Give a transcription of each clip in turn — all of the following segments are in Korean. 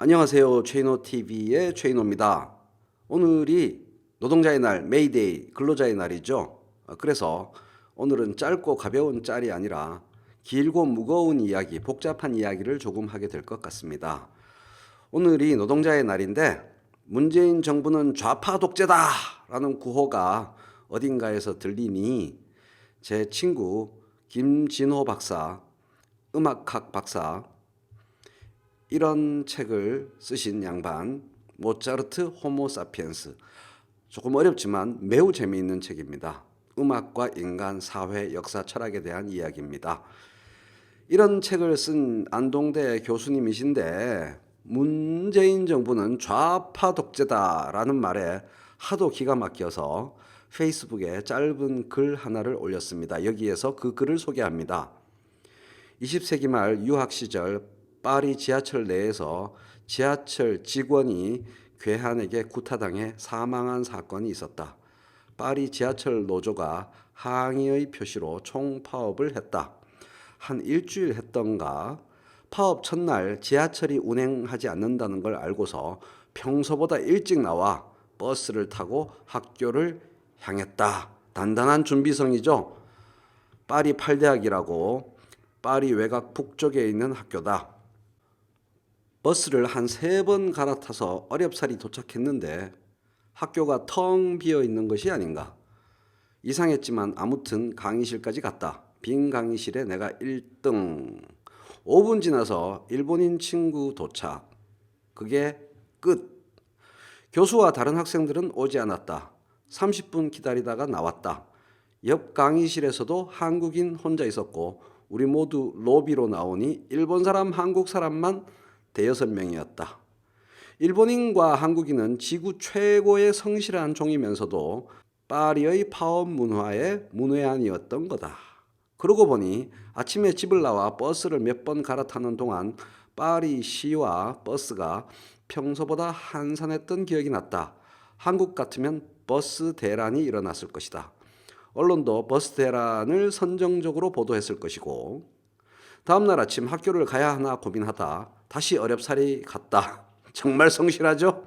안녕하세요. 최인호TV의 최인호입니다. 오늘이 노동자의 날, 메이데이, 근로자의 날이죠. 그래서 오늘은 짧고 가벼운 짤이 아니라 길고 무거운 이야기, 복잡한 이야기를 조금 하게 될 것 같습니다. 오늘이 노동자의 날인데 문재인 정부는 좌파 독재다! 라는 구호가 어딘가에서 들리니 제 친구 김진호 박사, 음악학 박사, 이런 책을 쓰신 양반, 모차르트 호모사피엔스. 조금 어렵지만 매우 재미있는 책입니다. 음악과 인간, 사회, 역사, 철학에 대한 이야기입니다. 이런 책을 쓴 안동대 교수님이신데 문재인 정부는 좌파 독재다라는 말에 하도 기가 막혀서 페이스북에 짧은 글 하나를 올렸습니다. 여기에서 그 글을 소개합니다. 20세기 말 유학 시절 파리 지하철 내에서 지하철 직원이 괴한에게 구타당해 사망한 사건이 있었다. 파리 지하철 노조가 항의의 표시로 총파업을 했다. 한 일주일 했던가 파업 첫날 지하철이 운행하지 않는다는 걸 알고서 평소보다 일찍 나와 버스를 타고 학교를 향했다. 단단한 준비성이죠. 파리 8대학이라고 파리 외곽 북쪽에 있는 학교다. 버스를 한 3번 갈아타서 어렵사리 도착했는데 학교가 텅 비어 있는 것이 아닌가. 이상했지만 아무튼 강의실까지 갔다. 빈 강의실에 내가 1등. 5분 지나서 일본인 친구 도착. 그게 끝. 교수와 다른 학생들은 오지 않았다. 30분 기다리다가 나왔다. 옆 강의실에서도 한국인 혼자 있었고 우리 모두 로비로 나오니 일본 사람, 한국 사람만 대여섯 명이었다. 일본인과 한국인은 지구 최고의 성실한 종이면서도 파리의 파업 문화의 문외한이었던 거다. 그러고 보니 아침에 집을 나와 버스를 몇 번 갈아타는 동안 파리 시와 버스가 평소보다 한산했던 기억이 났다. 한국 같으면 버스 대란이 일어났을 것이다. 언론도 버스 대란을 선정적으로 보도했을 것이고 다음날 아침 학교를 가야 하나 고민하다 다시 어렵사리 갔다. 정말 성실하죠?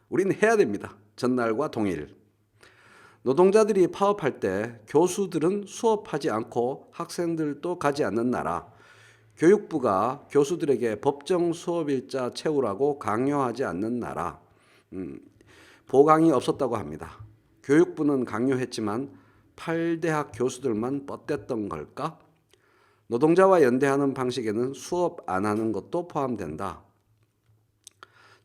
우린 해야 됩니다. 전날과 동일. 노동자들이 파업할 때 교수들은 수업하지 않고 학생들도 가지 않는 나라. 교육부가 교수들에게 법정 수업일자 채우라고 강요하지 않는 나라. 보강이 없었다고 합니다. 교육부는 강요했지만 8대학 교수들만 뻗댔던 걸까? 노동자와 연대하는 방식에는 수업 안 하는 것도 포함된다.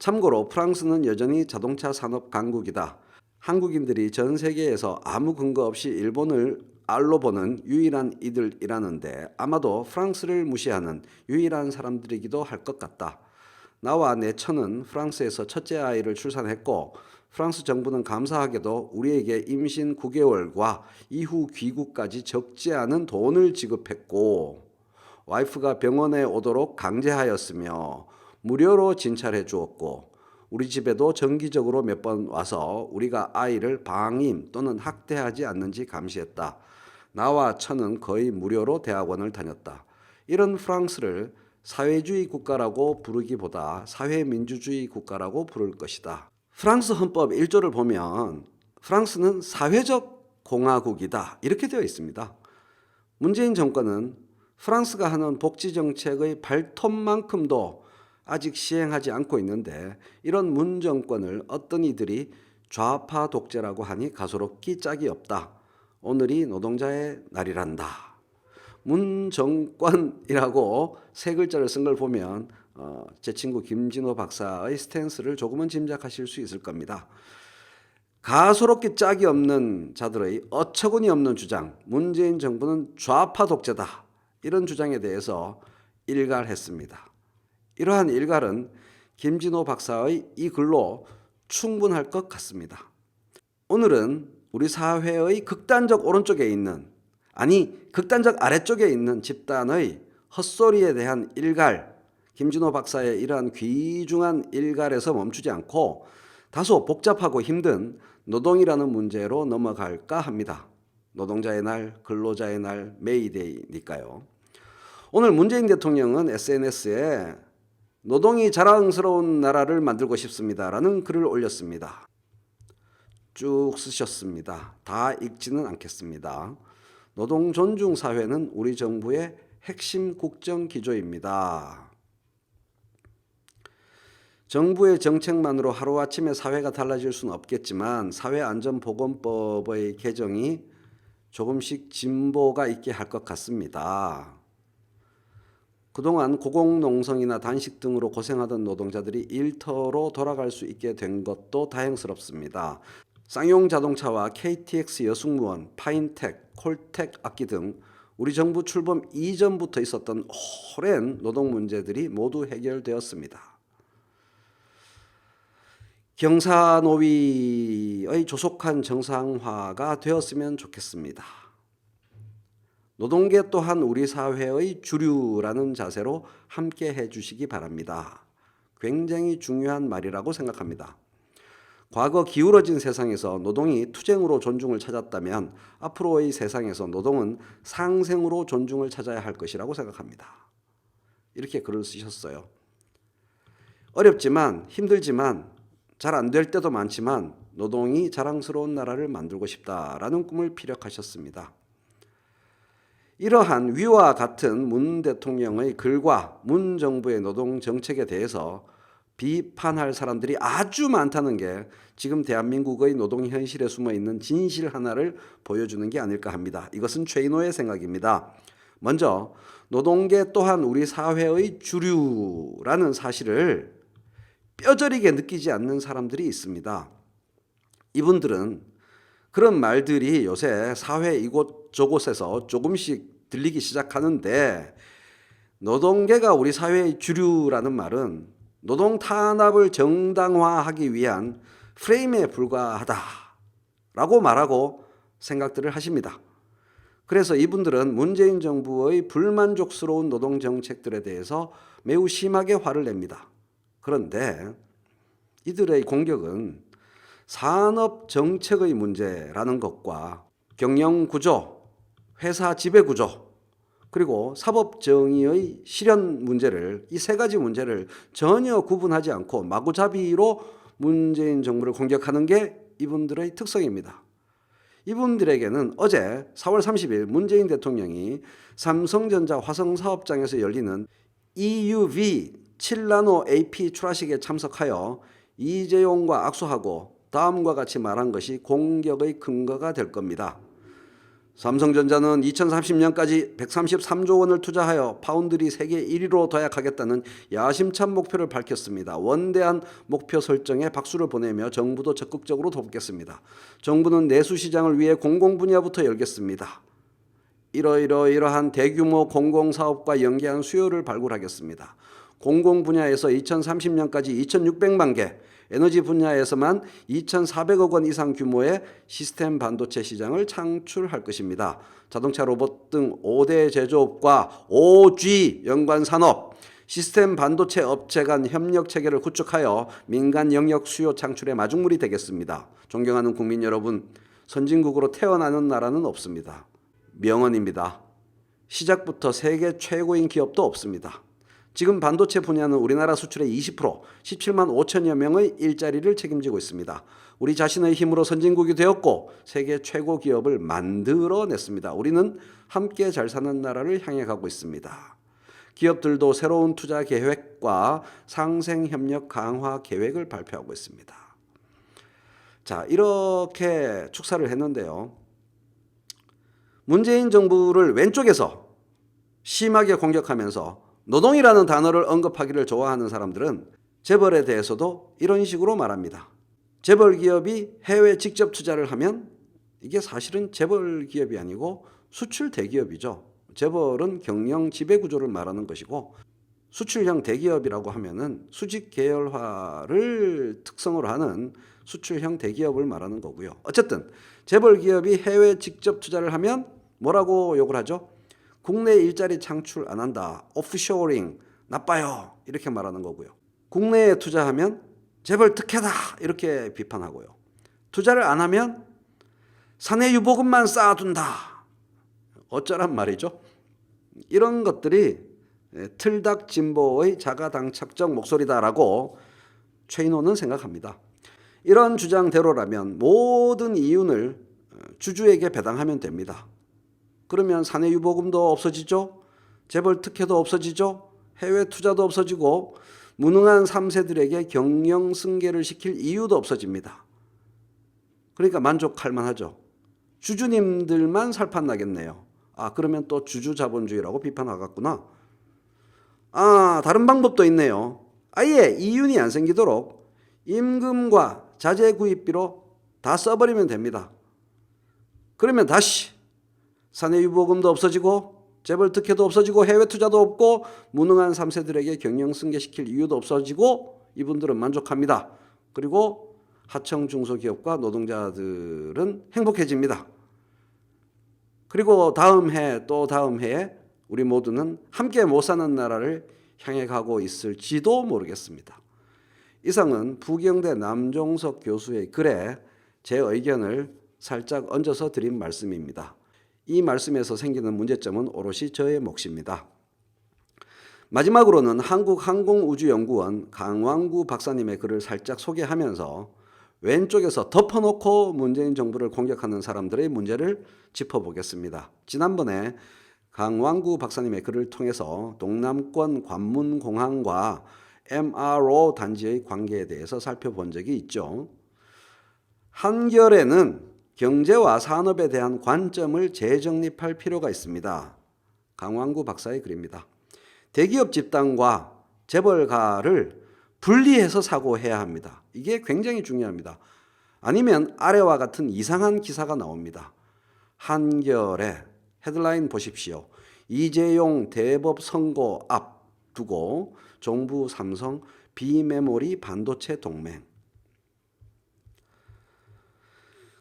참고로 프랑스는 여전히 자동차 산업 강국이다. 한국인들이 전 세계에서 아무 근거 없이 일본을 알로 보는 유일한 이들이라는데 아마도 프랑스를 무시하는 유일한 사람들이기도 할 것 같다. 나와 내 처는 프랑스에서 첫째 아이를 출산했고 프랑스 정부는 감사하게도 우리에게 임신 9개월과 이후 귀국까지 적지 않은 돈을 지급했고 와이프가 병원에 오도록 강제하였으며 무료로 진찰해 주었고 우리 집에도 정기적으로 몇 번 와서 우리가 아이를 방임 또는 학대하지 않는지 감시했다. 나와 처는 거의 무료로 대학원을 다녔다. 이런 프랑스를 사회주의 국가라고 부르기보다 사회민주주의 국가라고 부를 것이다. 프랑스 헌법 1조를 보면 프랑스는 사회적 공화국이다 이렇게 되어 있습니다. 문재인 정권은 프랑스가 하는 복지 정책의 발톱만큼도 아직 시행하지 않고 있는데 이런 문 정권을 어떤 이들이 좌파 독재라고 하니 가소롭기 짝이 없다. 오늘이 노동자의 날이란다. 문 정권이라고 세 글자를 쓴 걸 보면 제 친구 김진호 박사의 스탠스를 조금은 짐작하실 수 있을 겁니다. 가소롭기 짝이 없는 자들의 어처구니 없는 주장, 문재인 정부는 좌파 독재다. 이런 주장에 대해서 일갈했습니다. 이러한 일갈은 김진호 박사의 이 글로 충분할 것 같습니다. 오늘은 우리 사회의 극단적 오른쪽에 있는 극단적 아래쪽에 있는 집단의 헛소리에 대한 일갈, 김진호 박사의 이러한 귀중한 일갈에서 멈추지 않고 다소 복잡하고 힘든 노동이라는 문제로 넘어갈까 합니다. 노동자의 날, 근로자의 날, 메이데이니까요. 오늘 문재인 대통령은 SNS에 노동이 자랑스러운 나라를 만들고 싶습니다라는 글을 올렸습니다. 쭉 쓰셨습니다. 다 읽지는 않겠습니다. 노동 존중 사회는 우리 정부의 핵심 국정 기조입니다. 정부의 정책만으로 하루아침에 사회가 달라질 수는 없겠지만 사회안전보건법의 개정이 조금씩 진보가 있게 할 것 같습니다. 그동안 고공농성이나 단식 등으로 고생하던 노동자들이 일터로 돌아갈 수 있게 된 것도 다행스럽습니다. 쌍용 자동차와 KTX 여승무원, 파인텍, 콜텍 악기 등 우리 정부 출범 이전부터 있었던 오랜 노동 문제들이 모두 해결되었습니다. 경사노위의 조속한 정상화가 되었으면 좋겠습니다. 노동계 또한 우리 사회의 주류라는 자세로 함께 해주시기 바랍니다. 굉장히 중요한 말이라고 생각합니다. 과거 기울어진 세상에서 노동이 투쟁으로 존중을 찾았다면 앞으로의 세상에서 노동은 상생으로 존중을 찾아야 할 것이라고 생각합니다. 이렇게 글을 쓰셨어요. 어렵지만 힘들지만 잘 안 될 때도 많지만 노동이 자랑스러운 나라를 만들고 싶다라는 꿈을 피력하셨습니다. 이러한 위와 같은 문 대통령의 글과 문 정부의 노동 정책에 대해서 비판할 사람들이 아주 많다는 게 지금 대한민국의 노동 현실에 숨어 있는 진실 하나를 보여주는 게 아닐까 합니다. 이것은 최인호의 생각입니다. 먼저 노동계 또한 우리 사회의 주류라는 사실을 뼈저리게 느끼지 않는 사람들이 있습니다. 이분들은 그런 말들이 요새 사회 이곳저곳에서 조금씩 들리기 시작하는데 노동계가 우리 사회의 주류라는 말은 노동 탄압을 정당화하기 위한 프레임에 불과하다라고 말하고 생각들을 하십니다. 그래서 이분들은 문재인 정부의 불만족스러운 노동 정책들에 대해서 매우 심하게 화를 냅니다. 그런데 이들의 공격은 산업 정책의 문제라는 것과 경영 구조, 회사 지배 구조, 그리고 사법 정의의 실현 문제를 이 세 가지 문제를 전혀 구분하지 않고 마구잡이로 문재인 정부를 공격하는 게 이분들의 특성입니다. 이분들에게는 어제 4월 30일 문재인 대통령이 삼성전자 화성사업장에서 열리는 EUV 7나노 AP 출하식에 참석하여 이재용과 악수하고 다음과 같이 말한 것이 공격의 근거가 될 겁니다. 삼성전자는 2030년까지 133조 원을 투자하여 파운드리 세계 1위로 도약하겠다는 야심찬 목표를 밝혔습니다. 원대한 목표 설정에 박수를 보내며 정부도 적극적으로 돕겠습니다. 정부는 내수 시장을 위해 공공 분야부터 열겠습니다. 이러한 대규모 공공사업과 연계한 수요를 발굴하겠습니다. 공공 분야에서 2030년까지 2,600만 개, 에너지 분야에서만 2,400억 원 이상 규모의 시스템 반도체 시장을 창출할 것입니다. 자동차 로봇 등 5대 제조업과 5G 연관 산업, 시스템 반도체 업체 간 협력 체계를 구축하여 민간 영역 수요 창출의 마중물이 되겠습니다. 존경하는 국민 여러분, 선진국으로 태어나는 나라는 없습니다. 명언입니다. 시작부터 세계 최고인 기업도 없습니다. 지금 반도체 분야는 우리나라 수출의 20%, 17만 5천여 명의 일자리를 책임지고 있습니다. 우리 자신의 힘으로 선진국이 되었고 세계 최고 기업을 만들어냈습니다. 우리는 함께 잘 사는 나라를 향해 가고 있습니다. 기업들도 새로운 투자 계획과 상생 협력 강화 계획을 발표하고 있습니다. 자, 이렇게 축사를 했는데요. 문재인 정부를 왼쪽에서 심하게 공격하면서 노동이라는 단어를 언급하기를 좋아하는 사람들은 재벌에 대해서도 이런 식으로 말합니다. 재벌 기업이 해외 직접 투자를 하면 이게 사실은 재벌 기업이 아니고 수출 대기업이죠. 재벌은 경영 지배 구조를 말하는 것이고 수출형 대기업이라고 하면은 수직 계열화를 특성으로 하는 수출형 대기업을 말하는 거고요. 어쨌든 재벌 기업이 해외 직접 투자를 하면 뭐라고 욕을 하죠? 국내 일자리 창출 안 한다. 오프쇼어링 나빠요. 이렇게 말하는 거고요. 국내에 투자하면 재벌 특혜다. 이렇게 비판하고요. 투자를 안 하면 사내 유보금만 쌓아둔다. 어쩌란 말이죠. 이런 것들이 틀닥 진보의 자가당착적 목소리다라고 최인호는 생각합니다. 이런 주장대로라면 모든 이윤을 주주에게 배당하면 됩니다. 그러면 사내유보금도 없어지죠. 재벌 특혜도 없어지죠. 해외 투자도 없어지고 무능한 3세들에게 경영 승계를 시킬 이유도 없어집니다. 그러니까 만족할 만하죠. 주주님들만 살판 나겠네요. 그러면 또 주주자본주의라고 비판하겠구나. 다른 방법도 있네요. 아예 이윤이 안 생기도록 임금과 자재 구입비로 다 써버리면 됩니다. 그러면 다시 사내유보금도 없어지고 재벌 특혜도 없어지고 해외 투자도 없고 무능한 3세들에게 경영 승계시킬 이유도 없어지고 이분들은 만족합니다. 그리고 하청 중소기업과 노동자들은 행복해집니다. 그리고 다음 해 또 다음 해에 우리 모두는 함께 못 사는 나라를 향해 가고 있을지도 모르겠습니다. 이상은 부경대 남종석 교수의 글에 제 의견을 살짝 얹어서 드린 말씀입니다. 이 말씀에서 생기는 문제점은 오롯이 저의 몫입니다. 마지막으로는 한국항공우주연구원 강왕구 박사님의 글을 살짝 소개하면서 왼쪽에서 덮어놓고 문재인 정부를 공격하는 사람들의 문제를 짚어보겠습니다. 지난번에 강왕구 박사님의 글을 통해서 동남권 관문공항과 MRO 단지의 관계에 대해서 살펴본 적이 있죠. 한결에는 경제와 산업에 대한 관점을 재정립할 필요가 있습니다. 강왕구 박사의 글입니다. 대기업 집단과 재벌가를 분리해서 사고해야 합니다. 이게 굉장히 중요합니다. 아니면 아래와 같은 이상한 기사가 나옵니다. 한결에 헤드라인 보십시오. 이재용 대법 선고 앞두고 정부 삼성 비메모리 반도체 동맹.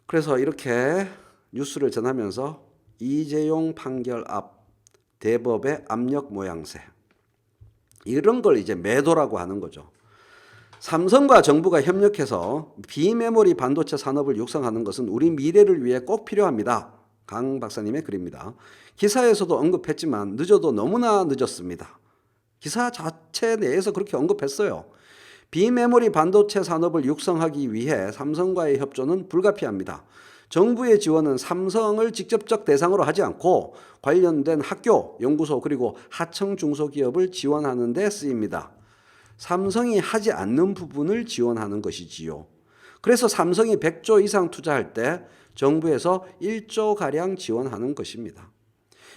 그래서 이렇게 뉴스를 전하면서 이재용 판결 앞 대법의 압력 모양새. 이런 걸 이제 매도라고 하는 거죠. 삼성과 정부가 협력해서 비메모리 반도체 산업을 육성하는 것은 우리 미래를 위해 꼭 필요합니다. 강 박사님의 글입니다. 기사에서도 언급했지만 늦어도 너무나 늦었습니다. 기사 자체 내에서 그렇게 언급했어요. 비메모리 반도체 산업을 육성하기 위해 삼성과의 협조는 불가피합니다. 정부의 지원은 삼성을 직접적 대상으로 하지 않고 관련된 학교, 연구소 그리고 하청 중소기업을 지원하는 데 쓰입니다. 삼성이 하지 않는 부분을 지원하는 것이지요. 그래서 삼성이 100조 이상 투자할 때 정부에서 1조가량 지원하는 것입니다.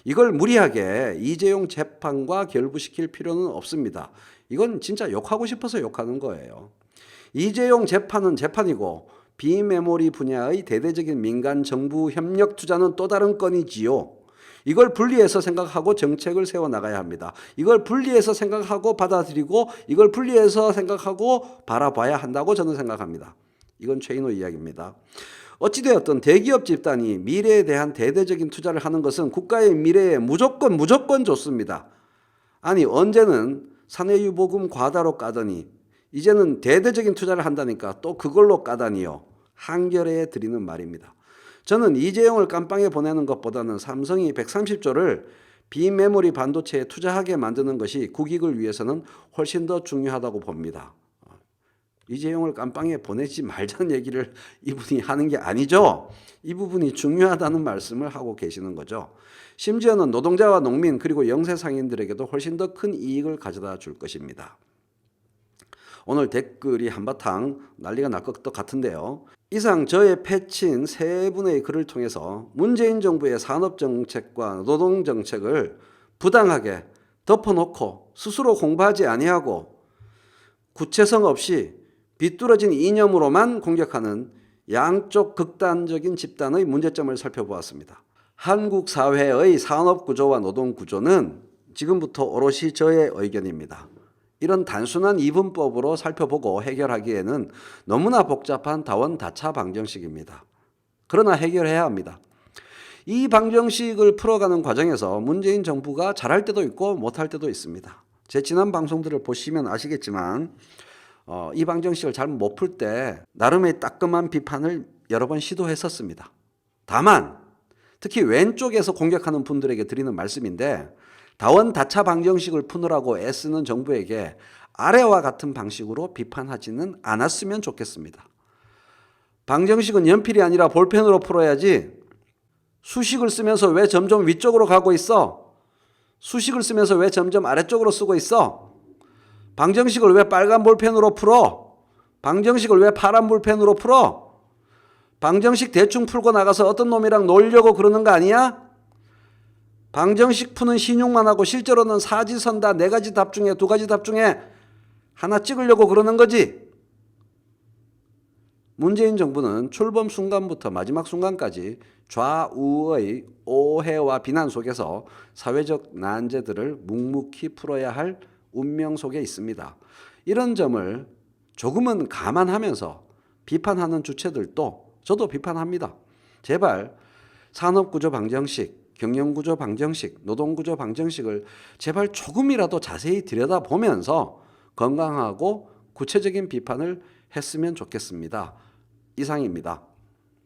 이걸 무리하게 이재용 재판과 결부시킬 필요는 없습니다. 이건 진짜 욕하고 싶어서 욕하는 거예요. 이재용 재판은 재판이고 비메모리 분야의 대대적인 민간 정부 협력 투자는 또 다른 건이지요. 이걸 분리해서 생각하고 정책을 세워나가야 합니다. 이걸 분리해서 생각하고 받아들이고 이걸 분리해서 생각하고 바라봐야 한다고 저는 생각합니다. 이건 최인호 이야기입니다. 어찌되었든 대기업 집단이 미래에 대한 대대적인 투자를 하는 것은 국가의 미래에 무조건 좋습니다. 아니 언제는 사내유보금 과다로 까더니 이제는 대대적인 투자를 한다니까 또 그걸로 까다니요. 한겨레에 드리는 말입니다. 저는 이재용을 깜빵에 보내는 것보다는 삼성이 130조를 비메모리 반도체에 투자하게 만드는 것이 국익을 위해서는 훨씬 더 중요하다고 봅니다. 이재용을 깜빵에 보내지 말자는 얘기를 이분이 하는 게 아니죠. 이 부분이 중요하다는 말씀을 하고 계시는 거죠. 심지어는 노동자와 농민 그리고 영세 상인들에게도 훨씬 더 큰 이익을 가져다 줄 것입니다. 오늘 댓글이 한바탕 난리가 날 것 같은데요. 이상 저의 패친 세 분의 글을 통해서 문재인 정부의 산업정책과 노동정책을 부당하게 덮어놓고 스스로 공부하지 아니하고 구체성 없이 비뚤어진 이념으로만 공격하는 양쪽 극단적인 집단의 문제점을 살펴보았습니다. 한국 사회의 산업구조와 노동구조는 지금부터 오롯이 저의 의견입니다. 이런 단순한 이분법으로 살펴보고 해결하기에는 너무나 복잡한 다원다차 방정식입니다. 그러나 해결해야 합니다. 이 방정식을 풀어가는 과정에서 문재인 정부가 잘할 때도 있고 못할 때도 있습니다. 제 지난 방송들을 보시면 아시겠지만 이 방정식을 잘 못 풀 때 나름의 따끔한 비판을 여러 번 시도했었습니다. 다만 특히 왼쪽에서 공격하는 분들에게 드리는 말씀인데 다원다차 방정식을 푸느라고 애쓰는 정부에게 아래와 같은 방식으로 비판하지는 않았으면 좋겠습니다. 방정식은 연필이 아니라 볼펜으로 풀어야지 수식을 쓰면서 왜 점점 위쪽으로 가고 있어? 수식을 쓰면서 왜 점점 아래쪽으로 쓰고 있어? 방정식을 왜 빨간 볼펜으로 풀어? 방정식을 왜 파란 볼펜으로 풀어? 방정식 대충 풀고 나가서 어떤 놈이랑 놀려고 그러는 거 아니야? 방정식 푸는 신용만 하고 실제로는 사지선다 4가지 답 중에 2가지 답 중에 하나 찍으려고 그러는 거지. 문재인 정부는 출범 순간부터 마지막 순간까지 좌우의 오해와 비난 속에서 사회적 난제들을 묵묵히 풀어야 할 운명 속에 있습니다. 이런 점을 조금은 감안하면서 비판하는 주체들도 저도 비판합니다. 제발 산업구조 방정식, 경영구조 방정식, 노동구조 방정식을 제발 조금이라도 자세히 들여다보면서 건강하고 구체적인 비판을 했으면 좋겠습니다. 이상입니다.